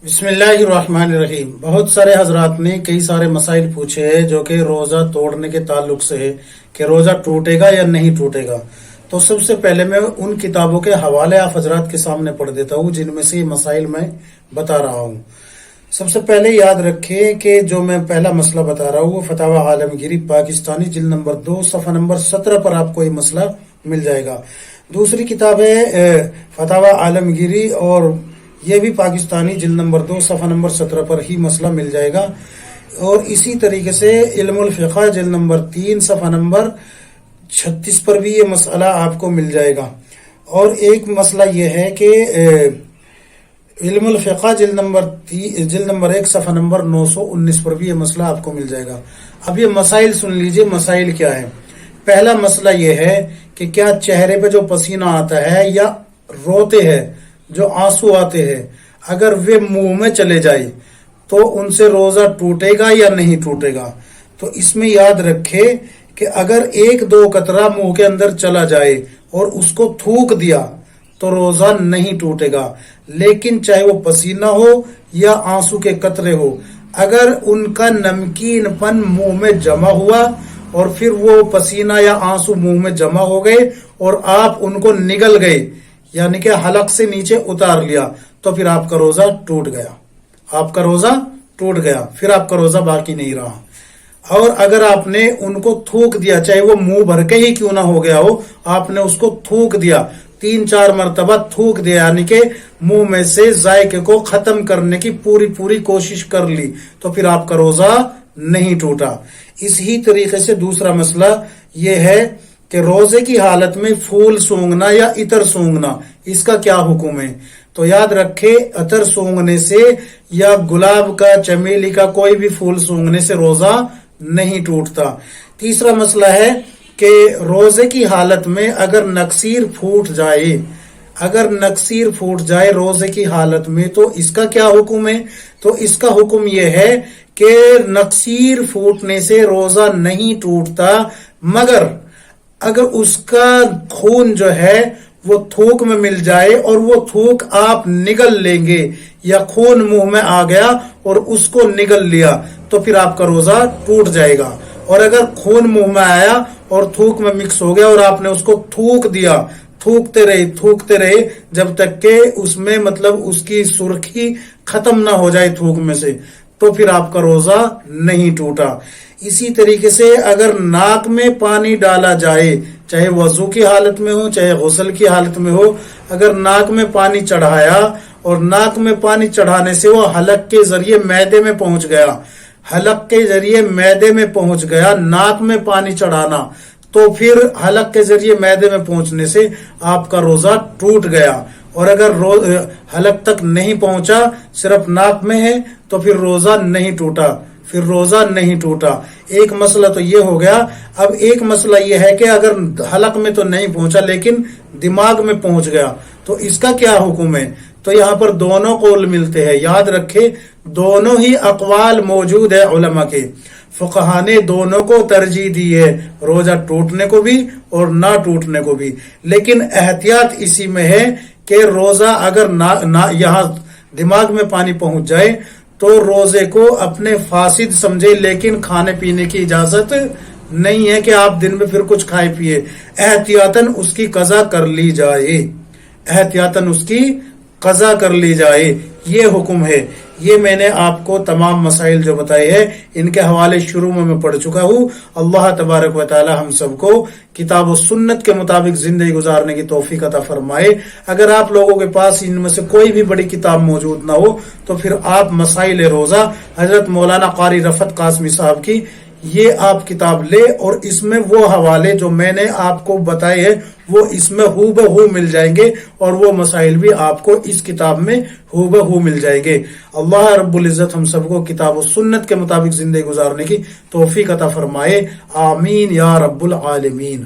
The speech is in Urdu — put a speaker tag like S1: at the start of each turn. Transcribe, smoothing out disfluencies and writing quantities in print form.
S1: بسم اللہ الرحمن الرحیم۔ بہت سارے حضرات نے کئی سارے مسائل پوچھے ہیں جو کہ روزہ توڑنے کے تعلق سے ہے کہ روزہ ٹوٹے گا یا نہیں ٹوٹے گا۔ تو سب سے پہلے میں ان کتابوں کے حوالے آپ حضرات کے سامنے پڑھ دیتا ہوں جن میں سے یہ مسائل میں بتا رہا ہوں۔ سب سے پہلے یاد رکھیں کہ جو میں پہلا مسئلہ بتا رہا ہوں وہ فتاوی عالمگیری پاکستانی جلد نمبر 2 صفحہ نمبر 17 پر آپ کو یہ مسئلہ مل جائے گا۔ دوسری کتاب ہے فتاوی عالمگیری اور یہ بھی پاکستانی جلد نمبر 2 صفحہ نمبر 17 پر ہی مسئلہ مل جائے گا، اور اسی طریقے سے علم الفقہ جلد نمبر 3 صفحہ نمبر 36 پر بھی یہ مسئلہ آپ کو مل جائے گا۔ اور ایک مسئلہ یہ ہے کہ علم الفقہ جلد نمبر 1 صفحہ نمبر 919 پر بھی یہ مسئلہ آپ کو مل جائے گا۔ اب یہ مسائل سن لیجئے، مسائل کیا ہے۔ پہلا مسئلہ یہ ہے کہ کیا چہرے پہ جو پسینہ آتا ہے یا روتے ہیں جو آنسو آتے ہیں، اگر وہ منہ میں چلے جائے تو ان سے روزہ ٹوٹے گا یا نہیں ٹوٹے گا۔ تو اس میں یاد رکھے کہ اگر 1-2 قطرہ منہ کے اندر چلا جائے اور اس کو تھوک دیا تو روزہ نہیں ٹوٹے گا، لیکن چاہے وہ پسینہ ہو یا آنسو کے قطرے ہو، اگر ان کا نمکین پن منہ میں جمع ہوا اور پھر وہ پسینہ یا آنسو منہ میں جمع ہو گئے اور آپ ان کو نگل گئے، یعنی کہ حلق سے نیچے اتار لیا، تو پھر آپ کا روزہ ٹوٹ گیا، آپ کا روزہ ٹوٹ گیا، پھر آپ کا روزہ باقی نہیں رہا۔ اور اگر آپ نے ان کو تھوک دیا، چاہے وہ منہ بھر کے ہی کیوں نہ ہو گیا ہو، آپ نے اس کو تھوک دیا، 3-4 مرتبہ تھوک دیا، یعنی کہ منہ میں سے ذائقے کو ختم کرنے کی پوری کوشش کر لی، تو پھر آپ کا روزہ نہیں ٹوٹا۔ اسی طریقے سے دوسرا مسئلہ یہ ہے کہ روزے کی حالت میں پھول سونگنا یا عطر سونگنا، اس کا کیا حکم ہے۔ تو یاد رکھے عطر سونگنے سے یا گلاب کا، چمیلی کا کوئی بھی پھول سونگنے سے روزہ نہیں ٹوٹتا۔ تیسرا مسئلہ ہے کہ روزے کی حالت میں اگر نکسیر پھوٹ جائے روزے کی حالت میں، تو اس کا کیا حکم ہے۔ تو اس کا حکم یہ ہے کہ نکسیر پھوٹنے سے روزہ نہیں ٹوٹتا، مگر اگر اس کا خون جو ہے وہ تھوک میں مل جائے اور وہ تھوک آپ نگل لیں گے، یا خون منہ میں آ گیا اور اس کو نگل لیا، تو پھر آپ کا روزہ ٹوٹ جائے گا۔ اور اگر خون منہ میں آیا اور تھوک میں مکس ہو گیا اور آپ نے اس کو تھوک دیا، تھوکتے رہے جب تک کہ اس میں اس کی سرخی ختم نہ ہو جائے تھوک میں سے، تو پھر آپ کا روزہ نہیں ٹوٹا۔ اسی طریقے سے اگر ناک میں پانی ڈالا جائے، چاہے وضو کی حالت میں ہو چاہے غسل کی حالت میں ہو، اگر ناک میں پانی چڑھایا اور ناک میں پانی چڑھانے سے وہ حلق کے ذریعے معدے میں پہنچ گیا، ناک میں پانی چڑھانا، تو پھر حلق کے ذریعے معدے میں پہنچنے سے آپ کا روزہ ٹوٹ گیا۔ اور اگر حلق تک نہیں پہنچا، صرف ناک میں ہے، تو پھر روزہ نہیں ٹوٹا۔ ایک مسئلہ تو یہ ہو گیا۔ اب ایک مسئلہ یہ ہے کہ اگر حلق میں تو نہیں پہنچا لیکن دماغ میں پہنچ گیا، تو اس کا کیا حکم ہے۔ تو یہاں پر دونوں قول ملتے ہیں، یاد رکھے دونوں ہی اقوال موجود ہے علماء کے، فقہاء نے دونوں کو ترجیح دی ہے، روزہ ٹوٹنے کو بھی اور نہ ٹوٹنے کو بھی، لیکن احتیاط اسی میں ہے کہ روزہ اگر یہاں دماغ میں پانی پہنچ جائے تو روزے کو اپنے فاسد سمجھے، لیکن کھانے پینے کی اجازت نہیں ہے کہ آپ دن میں پھر کچھ کھائے پیے، احتیاطاً اس کی قضا کر لی جائے، یہ حکم ہے۔ یہ میں نے آپ کو تمام مسائل جو بتائے ہیں ان کے حوالے شروع میں پڑھ چکا ہوں۔ اللہ تبارک و تعالی ہم سب کو کتاب و سنت کے مطابق زندگی گزارنے کی توفیق عطا فرمائے۔ اگر آپ لوگوں کے پاس ان میں سے کوئی بھی بڑی کتاب موجود نہ ہو تو پھر آپ مسائل روزہ حضرت مولانا قاری رفعت قاسمی صاحب کی یہ آپ کتاب لے، اور اس میں وہ حوالے جو میں نے آپ کو بتائے ہیں وہ اس میں ہو بہو مل جائیں گے، اور وہ مسائل بھی آپ کو اس کتاب میں ہو بہو مل جائیں گے۔ اللہ رب العزت ہم سب کو کتاب و سنت کے مطابق زندگی گزارنے کی توفیق عطا فرمائے، آمین یا رب العالمین۔